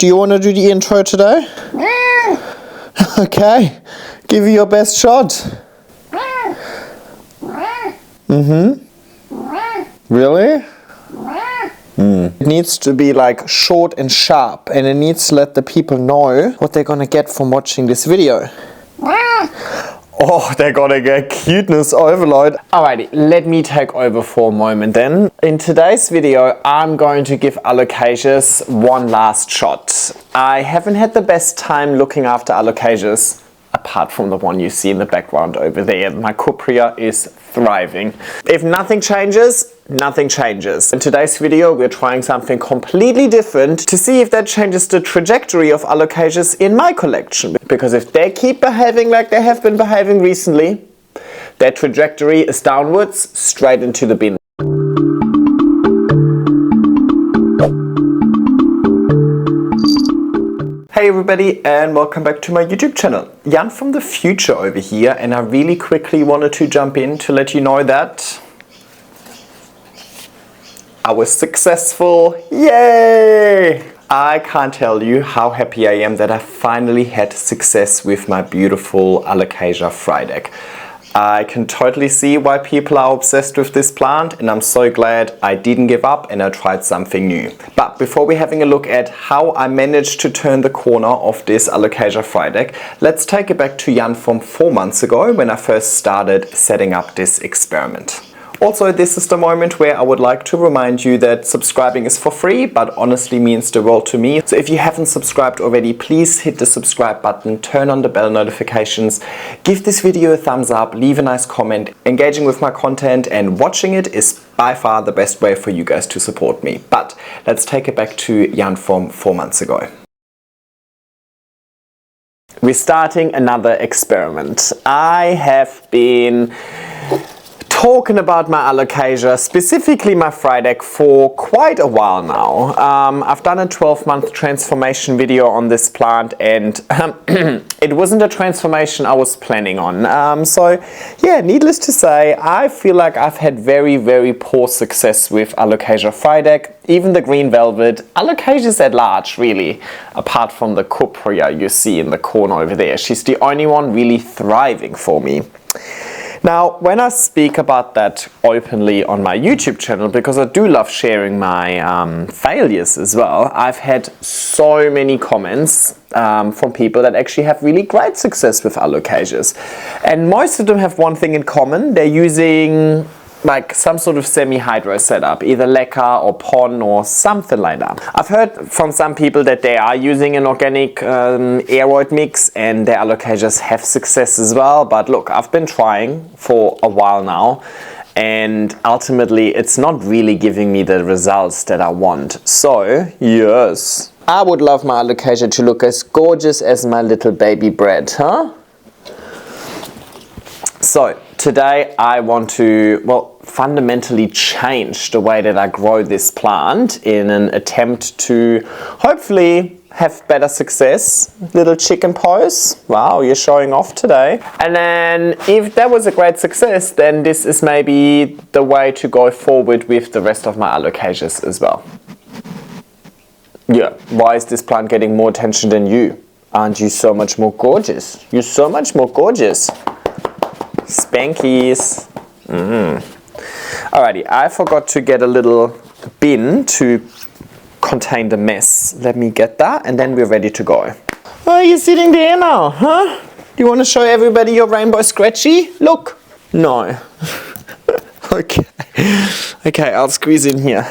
do you want to do the intro today? Okay, give it your best shot. Really? It needs to be like short and sharp, and it needs to let the people know what they're gonna get from watching this video. Oh, they're gonna get cuteness overload. Alrighty, let me take over for a moment then. In today's video, I'm going to give Alocasias one last shot. I haven't had the best time looking after Alocasias, apart from the one you see in the background over there. My cupria is thriving. If nothing changes, nothing changes. In today's video, we're trying something completely different to see if that changes the trajectory of Alocasias in my collection. Because if they keep behaving like they have been behaving recently, their trajectory is downwards, straight into the bin. Hey everybody, and welcome back to my YouTube channel. Jan from the future over here, and I really quickly wanted to jump in to let you know that I was successful. Yay! I can't tell you how happy I am that I finally had success with my beautiful Alocasia Frydek. I can totally see why people are obsessed with this plant, and I'm so glad I didn't give up and I tried something new. But before we're having a look at how I managed to turn the corner of this Alocasia Frydek, let's take it back to Jan from 4 months ago when I first started setting up this experiment. Also, this is the moment where I would like to remind you that subscribing is for free, but honestly means the world to me. So if you haven't subscribed already, please hit the subscribe button, turn on the bell notifications, give this video a thumbs up, leave a nice comment. Engaging with my content and watching it is by far the best way for you guys to support me. But let's take it back to Jan from 4 months ago. We're starting another experiment. I have been talking about my Alocasia, specifically my Frydek, for quite a while now. I've done a 12-month transformation video on this plant, and it wasn't a transformation I was planning on. So yeah, needless to say, I feel like I've had very poor success with Alocasia Frydek, even the green velvet, Alocasias at large really, apart from the cupria you see in the corner over there. She's the only one really thriving for me. Now, when I speak about that openly on my YouTube channel, because I do love sharing my failures as well, I've had so many comments from people that actually have really great success with Alocasias. And most of them have one thing in common: they're using like some sort of semi-hydro setup, either leca or pon or something like that. I've heard from some people that they are using an organic aeroid mix and their Alocasias have success as well, but look, I've been trying for a while now and ultimately it's not really giving me the results that I want. So yes, I would love my Alocasia to look as gorgeous as my little baby bread, huh? So today I want to, well, fundamentally change the way that I grow this plant in an attempt to hopefully have better success. Little chicken pose. Wow, you're showing off today. And then if that was a great success, then this is maybe the way to go forward with the rest of my Alocasias as well. Yeah, why is this plant getting more attention than you? Aren't you so much more gorgeous? You're so much more gorgeous. Spankies. Alrighty, I forgot to get a little bin to contain the mess. Let me get that and then we're ready to go. Oh, you're sitting there now, huh? Do you want to show everybody your rainbow scratchy? Look. No. Okay. Okay, I'll squeeze in here.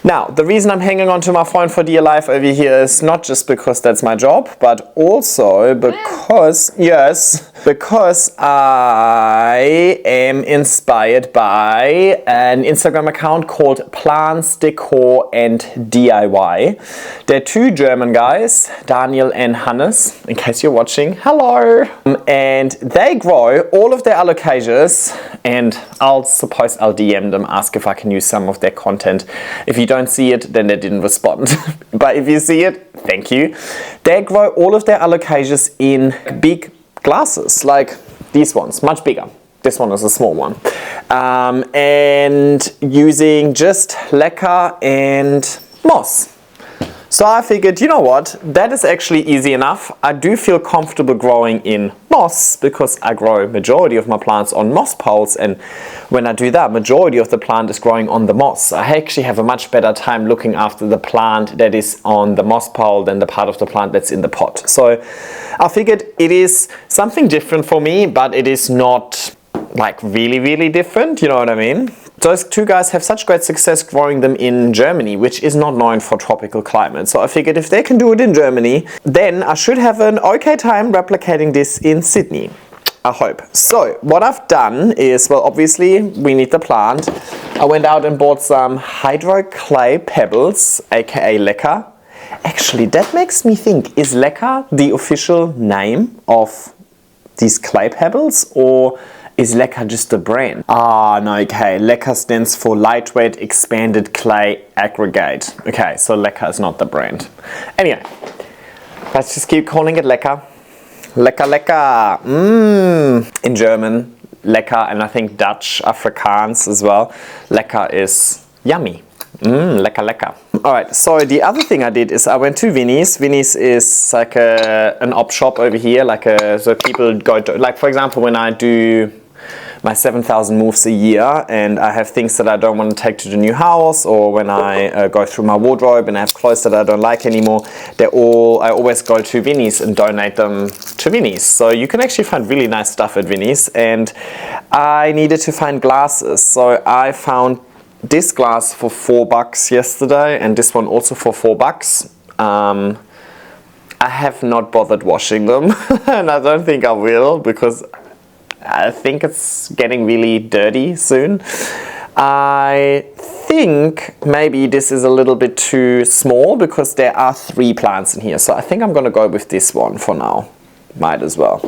Now, the reason I'm hanging on to my phone for dear life over here is not just because that's my job, but also because, yes, because I am inspired by an Instagram account called Plants, Decor and DIY. They're two German guys, Daniel and Hannes, in case you're watching. Hello! And they grow all of their Alocasias, and I'll suppose I'll DM them, ask if I can use some of their content. If you don't see it, then they didn't respond. But if you see it, thank you. They grow all of their Alocasias in big glasses, like these ones, much bigger. This one is a small one. And using just leca and moss. So I figured, you know what, that is actually easy enough. I do feel comfortable growing in moss because I grow majority of my plants on moss poles, and when I do that, majority of the plant is growing on the moss. I actually have a much better time looking after the plant that is on the moss pole than the part of the plant that's in the pot. So I figured it is something different for me, but it is not like really different, you know what I mean? Those two guys have such great success growing them in Germany, which is not known for tropical climate. So I figured if they can do it in Germany, then I should have an okay time replicating this in Sydney. I hope. So what I've done is, well, obviously we need the plant. I went out and bought some hydro clay pebbles, aka leca. Actually, that makes me think, is leca the official name of these clay pebbles, or is leca just a brand? Ah, no, okay. Leca stands for lightweight expanded clay aggregate. Okay, so leca is not the brand. Anyway, let's just keep calling it leca. Leca. In German, lecker, and I think Dutch, Afrikaans as well. Lecker is yummy. Lecker. Alright, so the other thing I did is I went to Vinnie's. Vinnie's is like an op shop over here, so people go to, like for example, when I do my 7,000 moves a year and I have things that I don't want to take to the new house, or when I go through my wardrobe and I have clothes that I don't like anymore, I always go to Vinnie's and donate them to Vinnie's. So you can actually find really nice stuff at Vinnie's, and I needed to find glasses. So I found this glass for $4 yesterday, and this one also for $4. I have not bothered washing them and I don't think I will, because I think it's getting really dirty soon. I think maybe this is a little bit too small because there are 3 plants in here. So I think I'm going to go with this one for now. Might as well.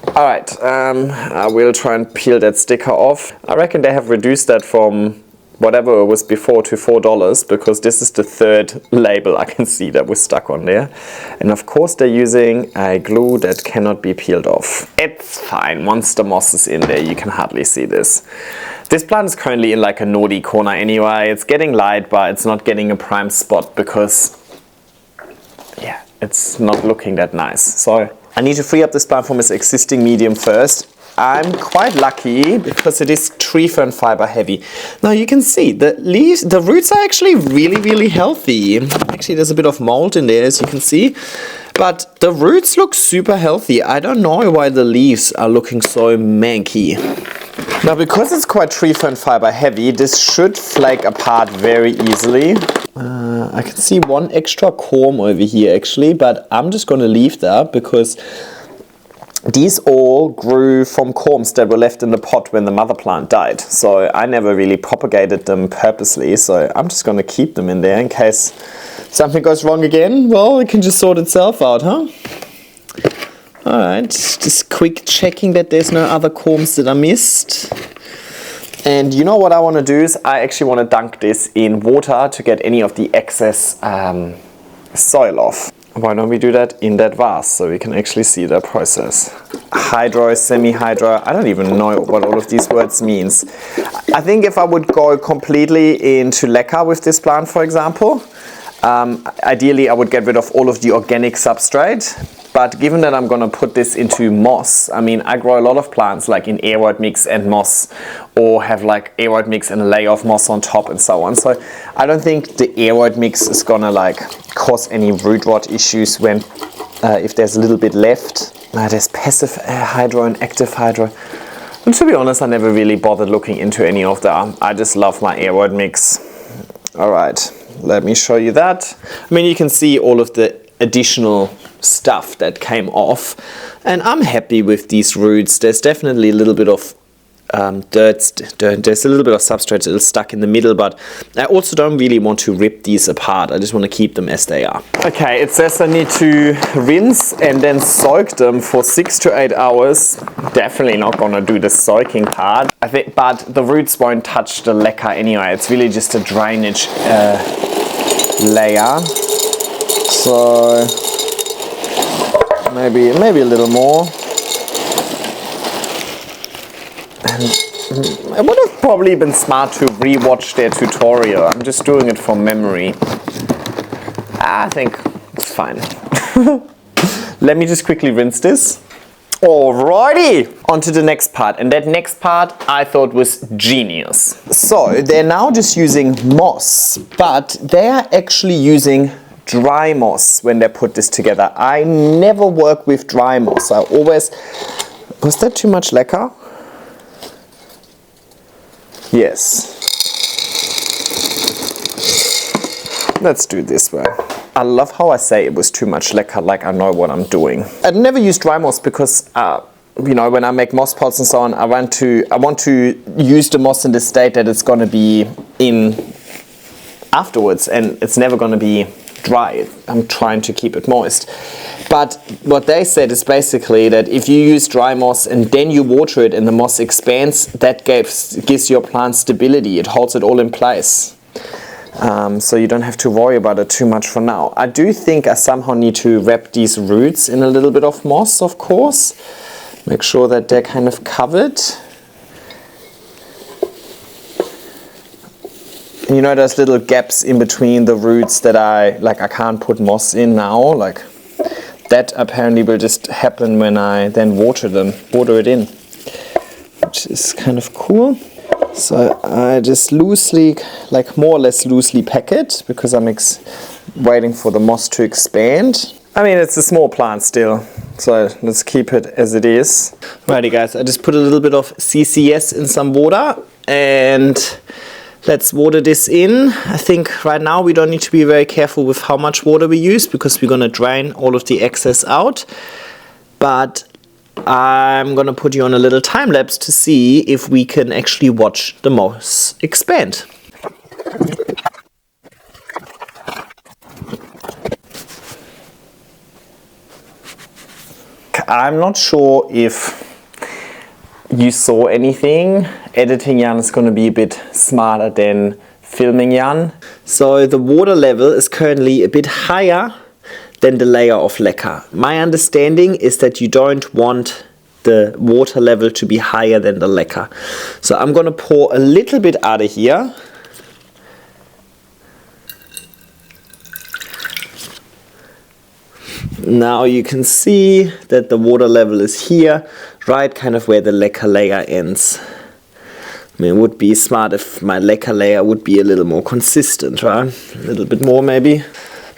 Alright, I will try and peel that sticker off. I reckon they have reduced that from whatever it was before to $4, because this is the 3rd label I can see that was stuck on there. And of course they're using a glue that cannot be peeled off. It's fine, once the moss is in there you can hardly see this. This plant is currently in like a naughty corner anyway. It's getting light, but it's not getting a prime spot because, yeah, it's not looking that nice. So I need to free up this plant from its existing medium first. I'm quite lucky because it is tree fern fiber heavy. Now you can see the leaves, the roots are actually really healthy. Actually there's a bit of mold in there, as you can see, but the roots look super healthy. I don't know why the leaves are looking so manky. Now because it's quite tree fern fiber heavy, this should flake apart very easily. I can see one extra corm over here actually, but I'm just going to leave that because these all grew from corms that were left in the pot when the mother plant died. So I never really propagated them purposely. So I'm just going to keep them in there in case something goes wrong again. Well, it can just sort itself out, huh? Alright, just quick checking that there's no other corms that I missed. And you know what I want to do is I actually want to dunk this in water to get any of the excess soil off. Why don't we do that in that vase so we can actually see the process? Hydro, semi-hydro, I don't even know what all of these words means. I think if I would go completely into leca with this plant, for example, ideally I would get rid of all of the organic substrate. But given that I'm going to put this into moss, I mean, I grow a lot of plants like in aeroid mix and moss, or have like aeroid mix and a layer of moss on top and so on. So I don't think the aeroid mix is going to like cause any root rot issues when if there's a little bit left. There's passive hydro and active hydro. And to be honest, I never really bothered looking into any of that. I just love my aeroid mix. All right, let me show you that. I mean, you can see all of the additional stuff that came off, and I'm happy with these roots. There's definitely a little bit of dirt, there's a little bit of substrate still stuck in the middle, but I also don't really want to rip these apart. I just want to keep them as they are. Okay, it says I need to rinse and then soak them for 6 to 8 hours. Definitely not gonna do the soaking part, I think, but the roots won't touch the leca anyway. It's really just a drainage layer. So maybe a little more. And it would have probably been smart to rewatch their tutorial. I'm just doing it from memory. I think it's fine. Let me just quickly rinse this. Alrighty, on to the next part, and that next part I thought was genius. So they're now just using moss, but they are actually using dry moss when they put this together. I never work with dry moss. I always... Was that too much lecker? Yes. Let's do it this way. I love how I say it was too much lecker, like I know what I'm doing. I'd never use dry moss because, you know, when I make moss pots and so on, I want to use the moss in the state that it's going to be in afterwards, and it's never going to be dry. I'm trying to keep it moist. But what they said is basically that if you use dry moss and then you water it and the moss expands, that gives your plant stability. It holds it all in place. So you don't have to worry about it too much for now. I do think I somehow need to wrap these roots in a little bit of moss, of course. Make sure that they're kind of covered. You know, there's little gaps in between the roots that I can't put moss in now. Like that apparently will just happen when I then water it in, which is kind of cool. So I just loosely, like more or less loosely pack it because I'm waiting for the moss to expand. I mean, it's a small plant still, so let's keep it as it is. Alrighty guys, I just put a little bit of CCS in some water and let's water this in. I think right now we don't need to be very careful with how much water we use because we're going to drain all of the excess out. But I'm gonna put you on a little time lapse to see if we can actually watch the moss expand. I'm not sure if you saw anything. Editing Jan is gonna be a bit smarter than filming Jan. So the water level is currently a bit higher than the layer of lecker. My understanding is that you don't want the water level to be higher than the lecker. So I'm gonna pour a little bit out of here. Now you can see that the water level is here, right kind of where the lecker layer ends. I mean, it would be smart if my lecker layer would be a little more consistent, right? A little bit more maybe.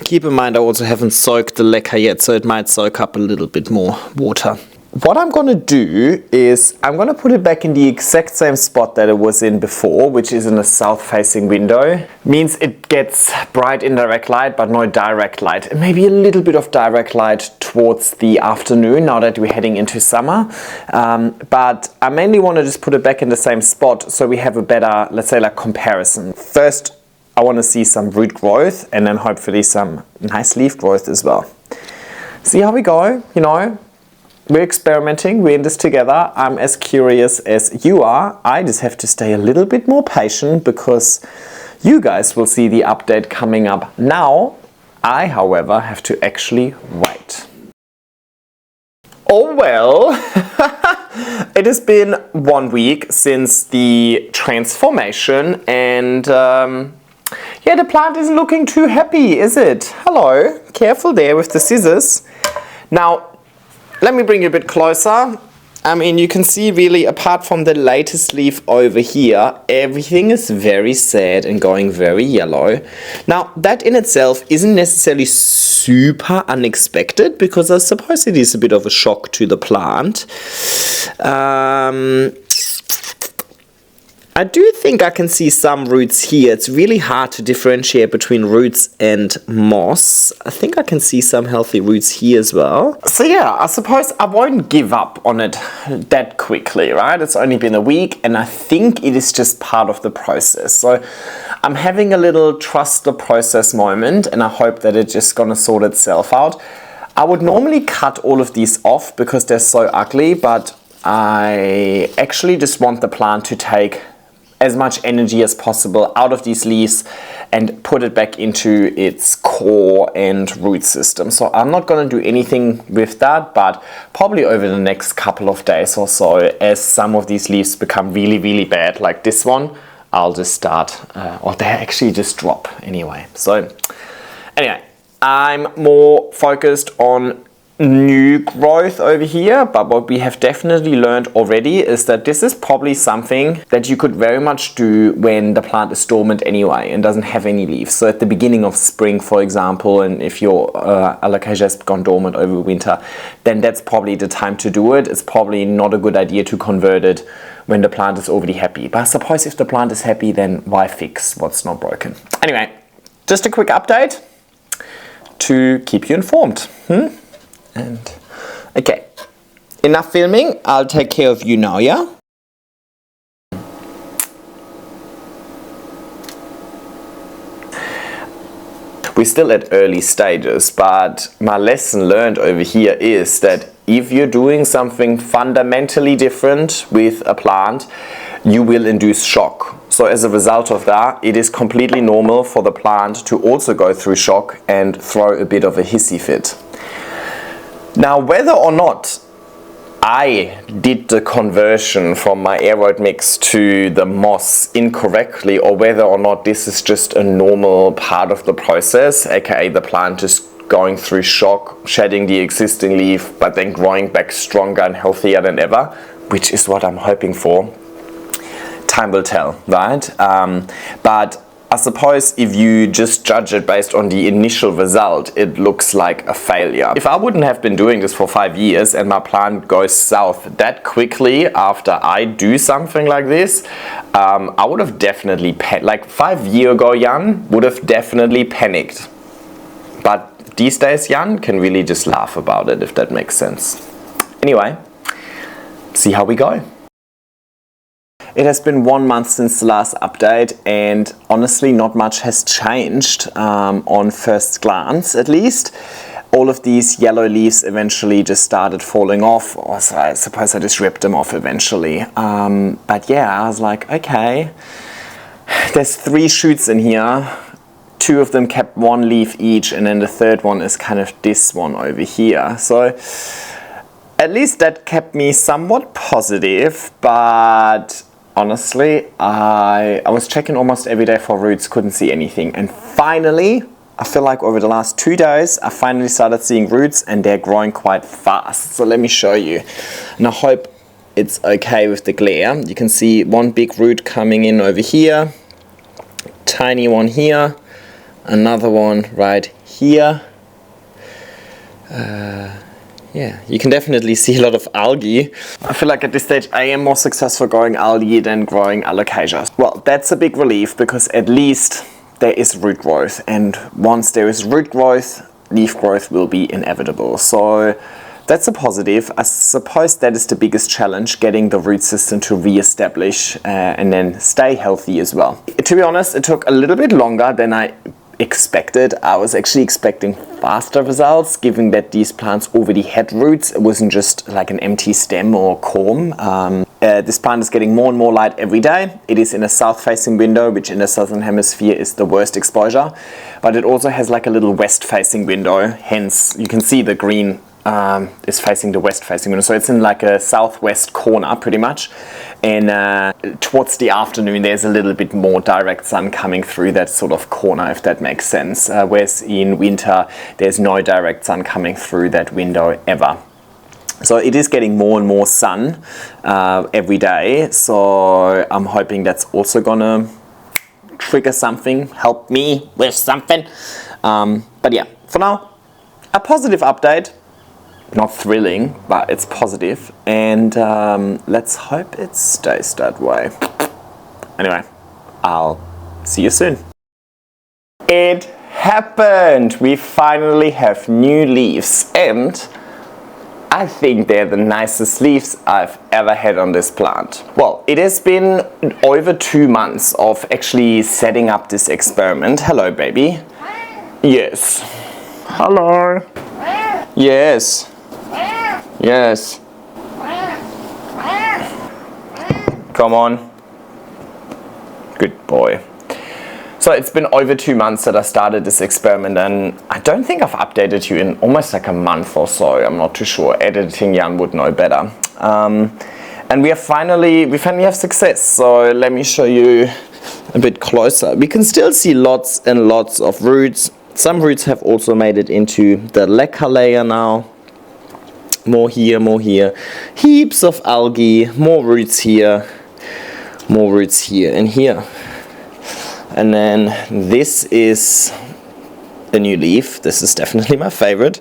Keep in mind I also haven't soaked the lecker yet, so it might soak up a little bit more water. What I'm going to do is I'm going to put it back in the exact same spot that it was in before, which is in a south-facing window. Means it gets bright indirect light, but no direct light. And maybe a little bit of direct light towards the afternoon, now that we're heading into summer. But I mainly want to just put it back in the same spot so we have a better, let's say, like comparison. First, I want to see some root growth and then hopefully some nice leaf growth as well. See how we go, you know. We're experimenting, we're in this together. I'm as curious as you are. I just have to stay a little bit more patient because you guys will see the update coming up now. I, however, have to actually wait. Oh well, it has been 1 week since the transformation and yeah, the plant isn't looking too happy, is it? Hello, careful there with the scissors. Now, let me bring you a bit closer. I mean, you can see really, apart from the latest leaf over here, everything is very sad and going very yellow. Now, that in itself isn't necessarily super unexpected because I suppose it is a bit of a shock to the plant. I do think I can see some roots here. It's really hard to differentiate between roots and moss. I think I can see some healthy roots here as well. So yeah, I suppose I won't give up on it that quickly, right? It's only been a week and I think it is just part of the process. So I'm having a little trust the process moment and I hope that it's just gonna sort itself out. I would normally cut all of these off because they're so ugly, but I actually just want the plant to take as much energy as possible out of these leaves and put it back into its core and root system. So I'm not going to do anything with that, but probably over the next couple of days or so, as some of these leaves become really, really bad, like this one, I'll just start, or they actually just drop anyway. So anyway, I'm more focused on new growth over here, but what we have definitely learned already is that this is probably something that you could very much do when the plant is dormant anyway and doesn't have any leaves. So at the beginning of spring, for example, and if your alocasia has gone dormant over winter, then that's probably the time to do it. It's probably not a good idea to convert it when the plant is already happy. But I suppose if the plant is happy, then why fix what's not broken? Anyway, just a quick update to keep you informed. And okay, enough filming. I'll take care of you now, yeah? We're still at early stages, but my lesson learned over here is that if you're doing something fundamentally different with a plant, you will induce shock. So as a result of that, it is completely normal for the plant to also go through shock and throw a bit of a hissy fit. Now, whether or not I did the conversion from my aeroid mix to the moss incorrectly, or whether or not this is just a normal part of the process, aka the plant is going through shock, shedding the existing leaf, but then growing back stronger and healthier than ever, which is what I'm hoping for, time will tell, right? But I suppose if you just judge it based on the initial result, it looks like a failure. If I wouldn't have been doing this for 5 years and my plant goes south that quickly after I do something like this, I would have definitely like 5 years ago, Jan would have definitely panicked. But these days, Jan can really just laugh about it, if that makes sense. Anyway, see how we go. It has been 1 month since the last update, and honestly not much has changed on first glance, at least. All of these yellow leaves eventually just started falling off, or so I suppose I just ripped them off eventually. But yeah, I was like, okay, there's 3 shoots in here. 2 of them kept 1 leaf each, and then the third one is kind of this one over here. So at least that kept me somewhat positive, but honestly, I was checking almost every day for roots, couldn't see anything. And finally, I feel like over the last 2 days, I finally started seeing roots, and they're growing quite fast. So let me show you. And I hope it's okay with the glare. You can see 1 big root coming in over here, tiny one here, another one right here. Yeah, you can definitely see a lot of algae. I feel like at this stage I am more successful growing algae than growing alocasias. Well, that's a big relief, because at least there is root growth, and once there is root growth, leaf growth will be inevitable. So that's a positive. I suppose that is the biggest challenge, getting the root system to re-establish and then stay healthy as well. To be honest, it took a little bit longer than I expected. I was actually expecting faster results, given that these plants already had roots. It wasn't just like an empty stem or corm. This plant is getting more and more light every day. It is in a south-facing window, which in the southern hemisphere is the worst exposure, but it also has like a little west-facing window, hence you can see the green is facing the west-facing window. So it's in like a southwest corner pretty much, and towards the afternoon there's a little bit more direct sun coming through that sort of corner, if that makes sense, whereas in winter there's no direct sun coming through that window ever. So it is getting more and more sun every day, so I'm hoping that's also gonna trigger something, help me with something. But yeah, for now, a positive update. Not thrilling, but it's positive, and let's hope it stays that way. Anyway, I'll see you soon. It happened! We finally have new leaves, and I think they're the nicest leaves I've ever had on this plant. Well, it has been over 2 months of actually setting up this experiment. Hello, baby. Yes. Hello. Yes. Yes. Come on. Good boy. So it's been over 2 months that I started this experiment, and I don't think I've updated you in almost like a month or so. I'm not too sure. Editing Jan would know better. And we finally have success. So let me show you a bit closer. We can still see lots and lots of roots. Some roots have also made it into the leca layer now. More here, more here. Heaps of algae, more roots here and here. And then this is a new leaf. This is definitely my favorite.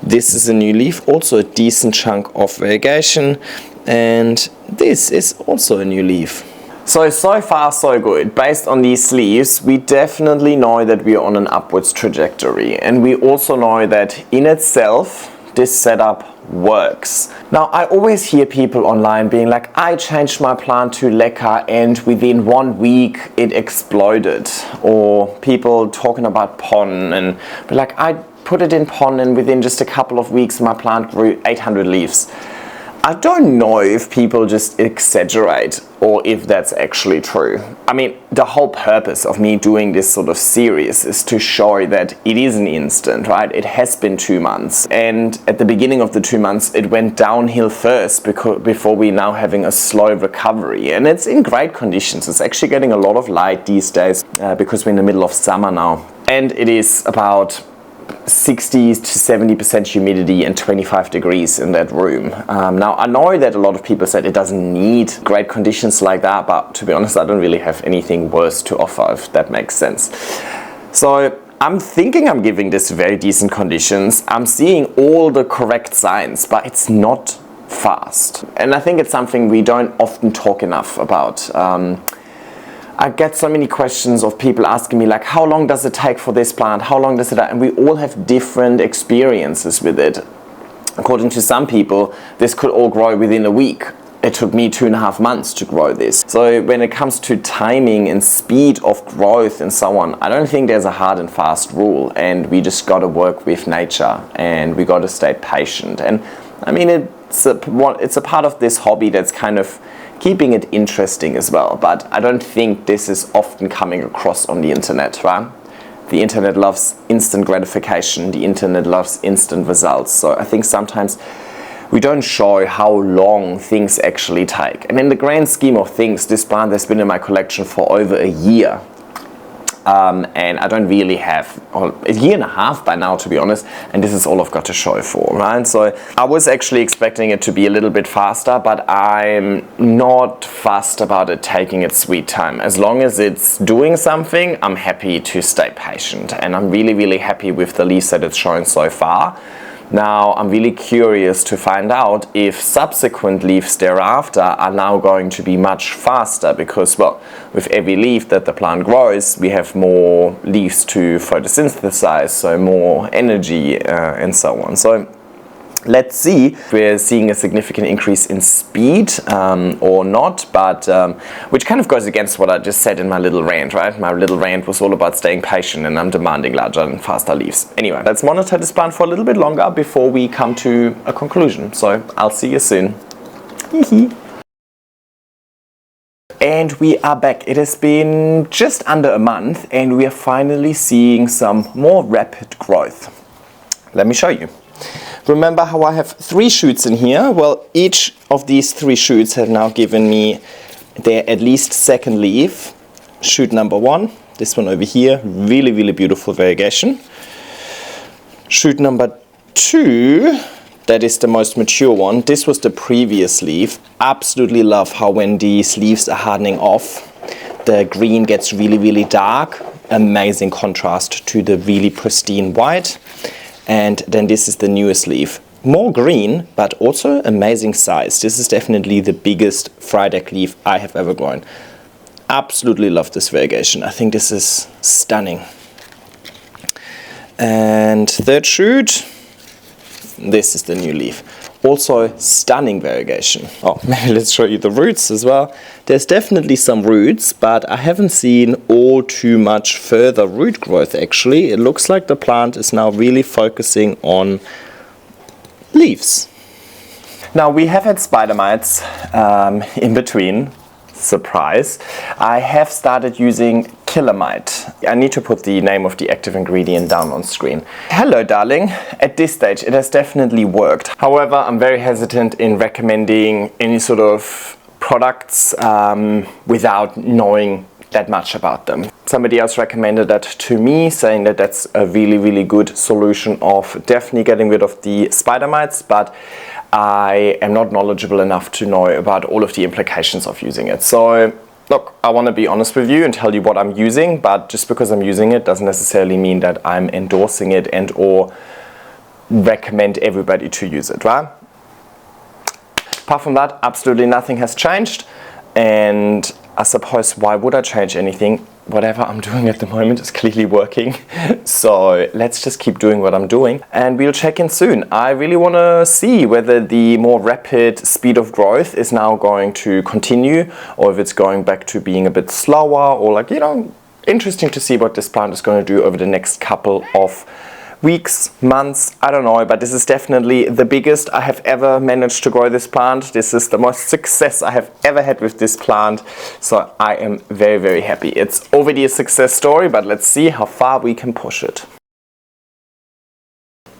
This is a new leaf, also a decent chunk of variegation. And this is also a new leaf. So far so good. Based on these leaves, we definitely know that we are on an upwards trajectory. And we also know that in itself, this setup works. Now, I always hear people online being like, I changed my plant to leca and within 1 week it exploded. Or people talking about pon and be like, I put it in pon and within just a couple of weeks my plant grew 800 leaves. I don't know if people just exaggerate or if that's actually true. I mean, the whole purpose of me doing this sort of series is to show that it is an instant, right? It has been 2 months, and at the beginning of the 2 months it went downhill first before we're now having a slow recovery, and it's in great conditions. It's actually getting a lot of light these days because we're in the middle of summer now, and it is about 60 to 70% humidity and 25 degrees in that room. Now, I know that a lot of people said it doesn't need great conditions like that, but to be honest, I don't really have anything worse to offer, if that makes sense. So I'm thinking I'm giving this very decent conditions. I'm seeing all the correct signs, but it's not fast. And I think it's something we don't often talk enough about. I get so many questions of people asking me like, how long does it take for this plant? How long does it take? And we all have different experiences with it. According to some people, this could all grow within a week. It took me 2.5 months to grow this. So when it comes to timing and speed of growth and so on, I don't think there's a hard and fast rule, and we just got to work with nature and we got to stay patient. And I mean, it's a part of this hobby that's kind of keeping it interesting as well, but I don't think this is often coming across on the internet, right? The internet loves instant gratification, the internet loves instant results, so I think sometimes we don't show how long things actually take. And in the grand scheme of things, this plant has been in my collection for over a year. And I don't really have a year and a half by now, to be honest, and this is all I've got to show for, right? So I was actually expecting it to be a little bit faster, but I'm not fussed about it taking its sweet time. As long as it's doing something, I'm happy to stay patient, and I'm really, really happy with the leaves that it's showing so far. Now, I'm really curious to find out if subsequent leaves thereafter are now going to be much faster, because, well, with every leaf that the plant grows, we have more leaves to photosynthesize, so more energy and so on. So let's see if we're seeing a significant increase in speed or not, but which kind of goes against what I just said in my little rant, right? My little rant was all about staying patient, and I'm demanding larger and faster leaves. Anyway, let's monitor this plant for a little bit longer before we come to a conclusion. So I'll see you soon. And we are back. It has been just under a month, and we are finally seeing some more rapid growth. Let me show you. Remember how I have 3 shoots in here? Well, each of these 3 shoots have now given me their at least second leaf. Shoot number 1, this one over here, really, really beautiful variegation. Shoot number 2, that is the most mature one. This was the previous leaf. Absolutely love how when these leaves are hardening off, the green gets really, really dark. Amazing contrast to the really pristine white. And then this is the newest leaf. More green, but also amazing size. This is definitely the biggest Frydek leaf I have ever grown. Absolutely love this variegation. I think this is stunning. And third shoot, this is the new leaf. Also stunning variegation. Oh, maybe let's show you the roots as well. There's definitely some roots, but I haven't seen all too much further root growth actually. It looks like the plant is now really focusing on leaves. Now, we have had spider mites in between. Surprise. I have started using killer mite. I need to put the name of the active ingredient down on screen. Hello, darling. At this stage, it has definitely worked. However, I'm very hesitant in recommending any sort of products without knowing that much about them. Somebody else recommended that to me, saying that that's a really good solution of definitely getting rid of the spider mites, but I am not knowledgeable enough to know about all of the implications of using it. So look, I want to be honest with you and tell you what I'm using, but just because I'm using it doesn't necessarily mean that I'm endorsing it and or recommend everybody to use it, right? Apart from that, absolutely nothing has changed, and I suppose why would I change anything? Whatever I'm doing at the moment is clearly working, so let's just keep doing what I'm doing and we'll check in soon. I really want to see whether the more rapid speed of growth is now going to continue or if it's going back to being a bit slower, or like, you know, interesting to see what this plant is going to do over the next couple of weeks, months, I don't know, but this is definitely the biggest I have ever managed to grow this plant. This is the most success I have ever had with this plant, so I am very happy. It's already a success story, but let's see how far we can push it.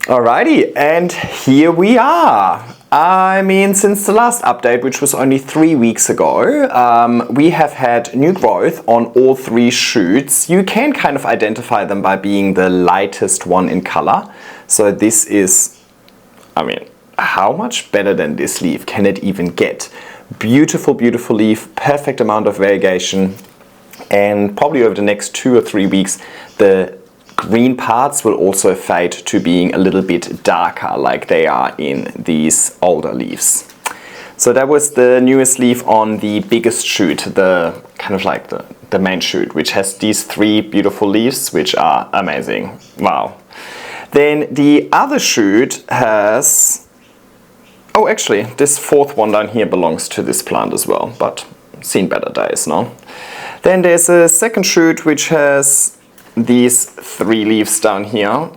Alrighty, and here we are. I mean, since the last update, which was only 3 weeks ago, we have had new growth on all 3 shoots. You can kind of identify them by being the lightest one in color. So this is, I mean, how much better than this leaf can it even get? Beautiful leaf, perfect amount of variegation, and probably over the next 2 or 3 weeks, the green parts will also fade to being a little bit darker like they are in these older leaves. So that was the newest leaf on the biggest shoot, the kind of like the main shoot, which has these 3 beautiful leaves, which are amazing. Wow. Then the other shoot has, oh actually this 4th one down here belongs to this plant as well, but seen better days, no? Then there's a second shoot which has these 3 leaves down here,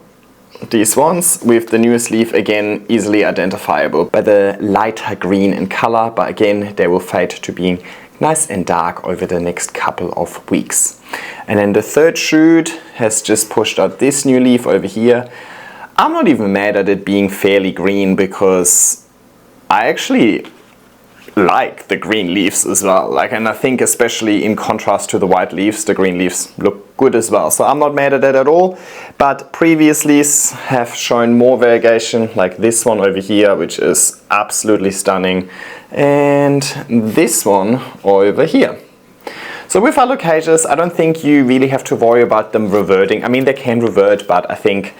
these ones, with the newest leaf again easily identifiable by the lighter green in color, but again they will fade to being nice and dark over the next couple of weeks. And then the 3rd shoot has just pushed out this new leaf over here. I'm not even mad at it being fairly green because I actually like the green leaves as well, like, and I think especially in contrast to the white leaves, the green leaves look good as well, so I'm not mad at that at all. But previous leaves have shown more variegation, like this one over here, which is absolutely stunning, and this one over here. So with Alocasias, I don't think you really have to worry about them reverting. I mean, they can revert, but I think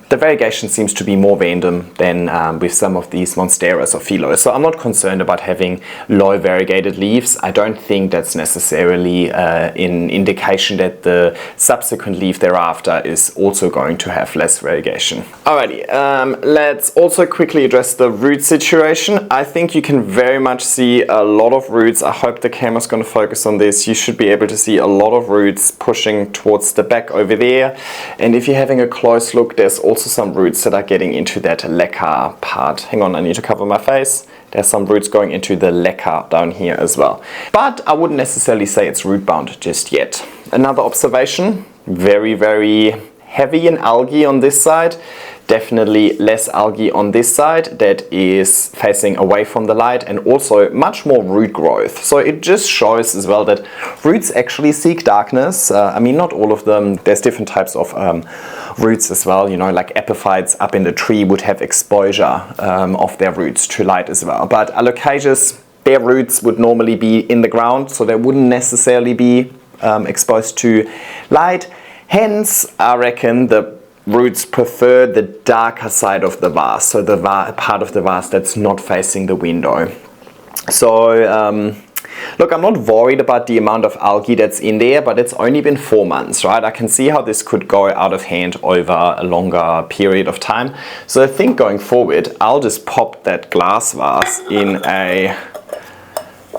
the variegation seems to be more random than with some of these monsteras or philos. So I'm not concerned about having low variegated leaves. I don't think that's necessarily an indication that the subsequent leaf thereafter is also going to have less variegation. Alrighty, let's also quickly address the root situation. I think you can very much see a lot of roots. I hope the camera's going to focus on this. You should be able to see a lot of roots pushing towards the back over there. And if you're having a close look, there's also some roots that are getting into that leca part. Hang on, I need to cover my face. There's some roots going into the leca down here as well. But I wouldn't necessarily say it's root bound just yet. Another observation, very heavy in algae on this side. Definitely less algae on this side that is facing away from the light, and also much more root growth. So it just shows as well that roots actually seek darkness. I mean, not all of them. There's different types of roots as well, you know, like epiphytes up in the tree would have exposure of their roots to light as well. But Alocasias, their roots would normally be in the ground, so they wouldn't necessarily be exposed to light. Hence, I reckon the roots prefer the darker side of the vase, so the part of the vase that's not facing the window. So look, I'm not worried about the amount of algae that's in there, but it's only been 4 months, right? I can see how this could go out of hand over a longer period of time. So I think going forward, I'll just pop that glass vase in a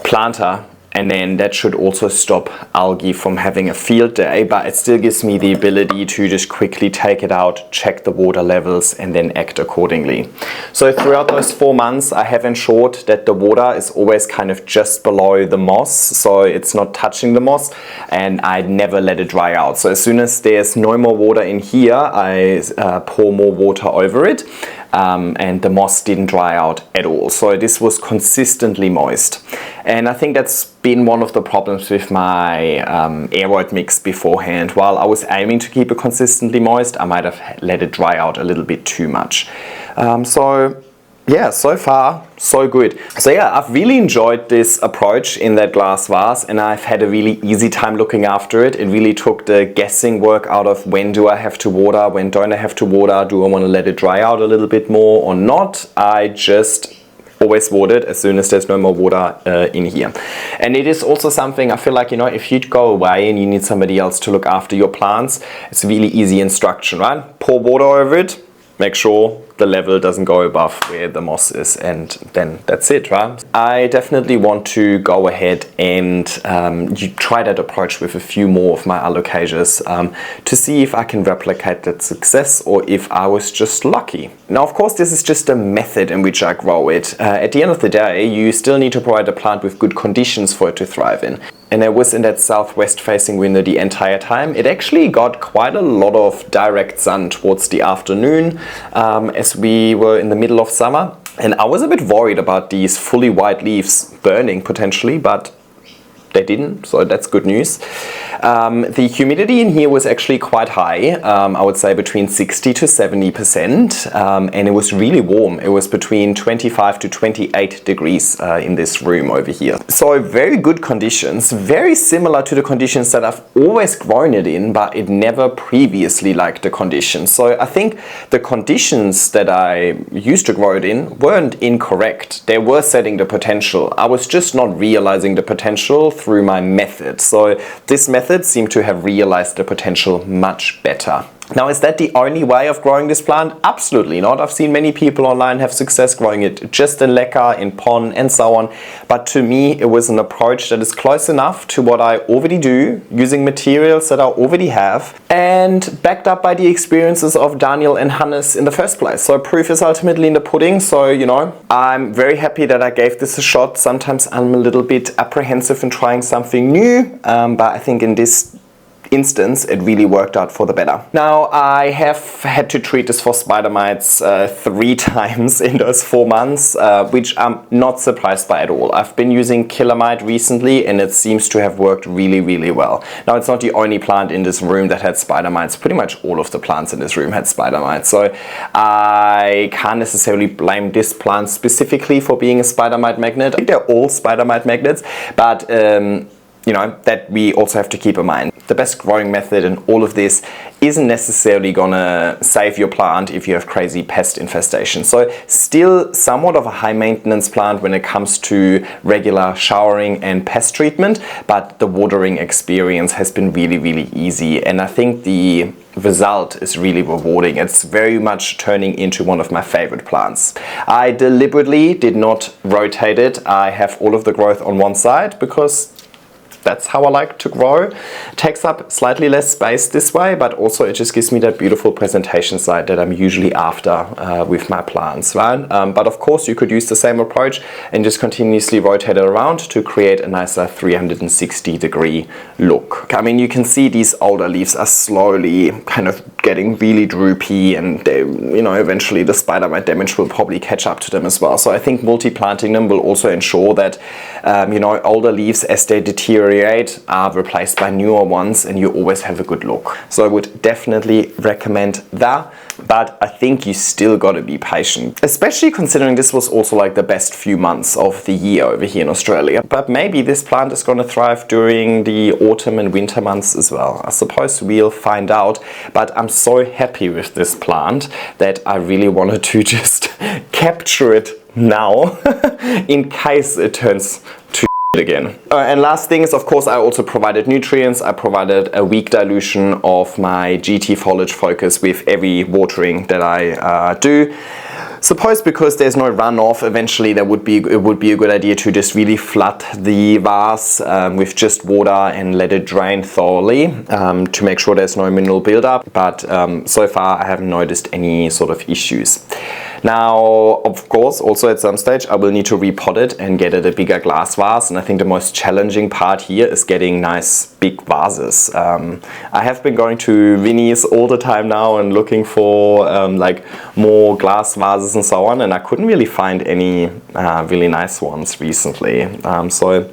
planter, and then that should also stop algae from having a field day, but it still gives me the ability to just quickly take it out, check the water levels, and then act accordingly. So throughout those 4 months, I have ensured that the water is always kind of just below the moss, so it's not touching the moss, and I never let it dry out. So as soon as there's no more water in here, I pour more water over it. and the moss didn't dry out at all. So this was consistently moist. And I think that's been one of the problems with my aeroid mix beforehand. While I was aiming to keep it consistently moist, I might have let it dry out a little bit too much. So yeah, so far so good. So yeah, I've really enjoyed this approach in that glass vase, and I've had a really easy time looking after it. It really took the guessing work out of when do I have to water, when don't I have to water, do I want to let it dry out a little bit more or not. I just always water it as soon as there's no more water in here. And it is also something I feel like, you know, if you go away and you need somebody else to look after your plants, it's a really easy instruction, right? Pour water over it, make sure the level doesn't go above where the moss is, and then that's it, right? I definitely want to go ahead and try that approach with a few more of my Alocasias to see if I can replicate that success or if I was just lucky. Now, of course, this is just a method in which I grow it. At the end of the day, you still need to provide a plant with good conditions for it to thrive in. And I was in that southwest facing window the entire time. It actually got quite a lot of direct sun towards the afternoon as we were in the middle of summer. And I was a bit worried about these fully white leaves burning potentially, but they didn't, so that's good news. The humidity in here was actually quite high, I would say between 60 to 70%, and it was really warm. It was between 25 to 28 degrees in this room over here. So very good conditions, very similar to the conditions that I've always grown it in, but it never previously liked the conditions. So I think the conditions that I used to grow it in weren't incorrect. They were setting the potential. I was just not realizing the potential through my method. So this method seemed to have realized the potential much better. Now, is that the only way of growing this plant? Absolutely not. I've seen many people online have success growing it just in leca, in pon, and so on. But to me, it was an approach that is close enough to what I already do, using materials that I already have, and backed up by the experiences of Daniel and Hannes in the first place. So proof is ultimately in the pudding. So, you know, I'm very happy that I gave this a shot. Sometimes I'm a little bit apprehensive in trying something new, but I think in this instance it really worked out for the better. Now, I have had to treat this for spider mites 3 times in those 4 months, which I'm not surprised by at all. I've been using Killamite recently and it seems to have worked really, really well. Now, it's not the only plant in this room that had spider mites. Pretty much all of the plants in this room had spider mites, so I can't necessarily blame this plant specifically for being a spider mite magnet. I think they're all spider mite magnets, but you know, that we also have to keep in mind. The best growing method in all of this isn't necessarily gonna save your plant if you have crazy pest infestation. So still somewhat of a high maintenance plant when it comes to regular showering and pest treatment, but the watering experience has been really, really easy. And I think the result is really rewarding. It's very much turning into one of my favorite plants. I deliberately did not rotate it. I have all of the growth on one side because that's how I like to grow. It takes up slightly less space this way, but also it just gives me that beautiful presentation side that I'm usually after with my plants, right? But of course you could use the same approach and just continuously rotate it around to create a nicer 360-degree look. I mean, you can see these older leaves are slowly kind of getting really droopy, and they, you know, eventually the spider mite damage will probably catch up to them as well. So I think multi-planting them will also ensure that you know, older leaves, as they deteriorate, are replaced by newer ones, and you always have a good look. So I would definitely recommend that, but I think you still got to be patient, especially considering this was also like the best few months of the year over here in Australia. But maybe this plant is going to thrive during the autumn and winter months as well. I suppose we'll find out, but I'm so happy with this plant that I really wanted to just capture it now in case it turns to again. And last thing is, of course, I also provided nutrients. I provided a week dilution of my GT Foliage Focus with every watering that I do. Suppose because there's no runoff, eventually it would be a good idea to just really flood the vase with just water and let it drain thoroughly to make sure there's no mineral buildup. But so far I haven't noticed any sort of issues. Now, of course, also at some stage I will need to repot it and get it a bigger glass vase, and I think the most challenging part here is getting nice big vases. I have been going to Vinnie's all the time now and looking for like more glass vases and so on, and I couldn't really find any really nice ones recently. So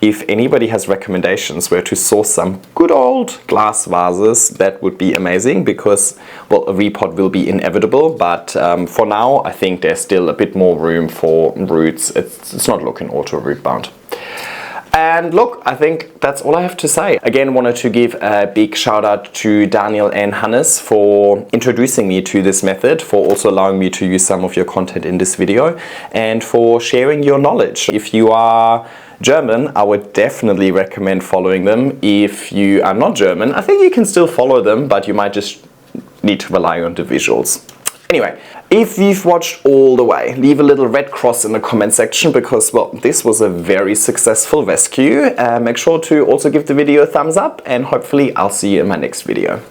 if anybody has recommendations where to source some good old glass vases, that would be amazing, because, well, a repot will be inevitable, but for now I think there's still a bit more room for roots. It's not looking auto root bound. And look, I think that's all I have to say. Again, wanted to give a big shout out to Daniel and Hannes for introducing me to this method, for also allowing me to use some of your content in this video, and for sharing your knowledge. If you are German, I would definitely recommend following them. If you are not German, I think you can still follow them, but you might just need to rely on the visuals. Anyway, if you've watched all the way, leave a little red cross in the comment section, because, well, this was a very successful rescue. Make sure to also give the video a thumbs up, and hopefully I'll see you in my next video.